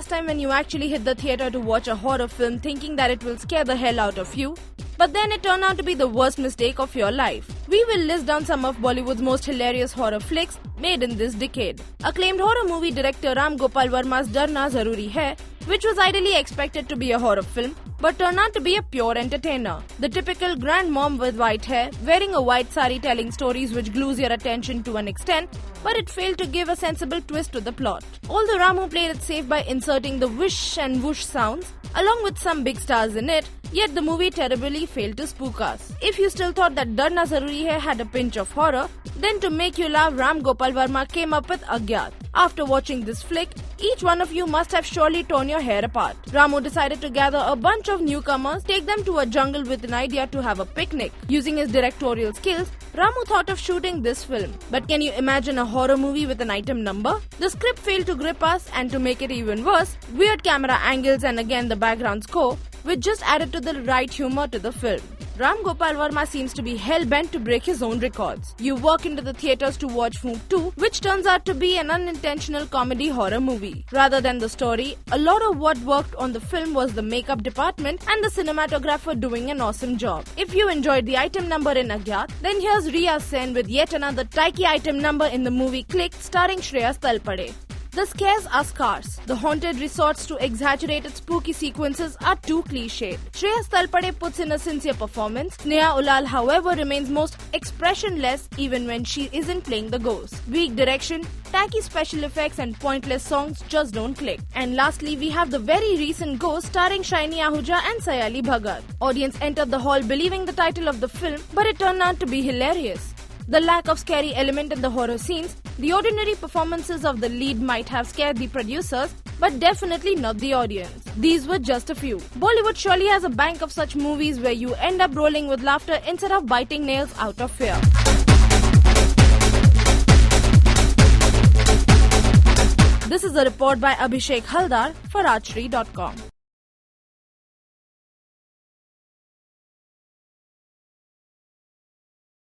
last time when you actually hit the theatre to watch a horror film thinking that it will scare the hell out of you? But then it turned out to be the worst mistake of your life. We will list down some of Bollywood's most hilarious horror flicks made in this decade. Acclaimed horror movie director Ram Gopal Varma's Darna Zaruri Hai, which was ideally expected to be a horror film, but turned out to be a pure entertainer. The typical grandmom with white hair, wearing a white sari telling stories which glues your attention to an extent, but it failed to give a sensible twist to the plot. Although Ramu played it safe by inserting the whoosh and whoosh sounds, along with some big stars in it, yet the movie terribly failed to spook us. If you still thought that Darna Zaruri Hai had a pinch of horror, then to make you laugh, Ram Gopal Varma came up with Agyat. After watching this flick, each one of you must have surely torn your hair apart. Ramu decided to gather a bunch of newcomers, take them to a jungle with an idea to have a picnic. Using his directorial skills, Ramu thought of shooting this film. But can you imagine a horror movie with an item number? The script failed to grip us, and to make it even worse, weird camera angles and again the background score, which just added to the right humor to the film. Ram Gopal Varma seems to be hell-bent to break his own records. You walk into the theatres to watch Foom 2, which turns out to be an unintentional comedy horror movie. Rather than the story, a lot of what worked on the film was the makeup department and the cinematographer doing an awesome job. If you enjoyed the item number in Agyat, then here's Riya Sen with yet another taiki item number in the movie Click, starring Shreyas Talpade. The scares are scarce. The haunted resorts to exaggerated spooky sequences are too cliched. Shreyas Talpade puts in a sincere performance. Sneha Ulal, however, remains most expressionless even when she isn't playing the ghost. Weak direction, tacky special effects and pointless songs just don't click. And lastly, we have the very recent Ghost starring Shaini Ahuja and Sayali Bhagat. Audience entered the hall believing the title of the film, but it turned out to be hilarious. The lack of scary element in the horror scenes, the ordinary performances of the lead might have scared the producers, but definitely not the audience. These were just a few. Bollywood surely has a bank of such movies where you end up rolling with laughter instead of biting nails out of fear. This is a report by Abhishek Haldar for Rajshri.com.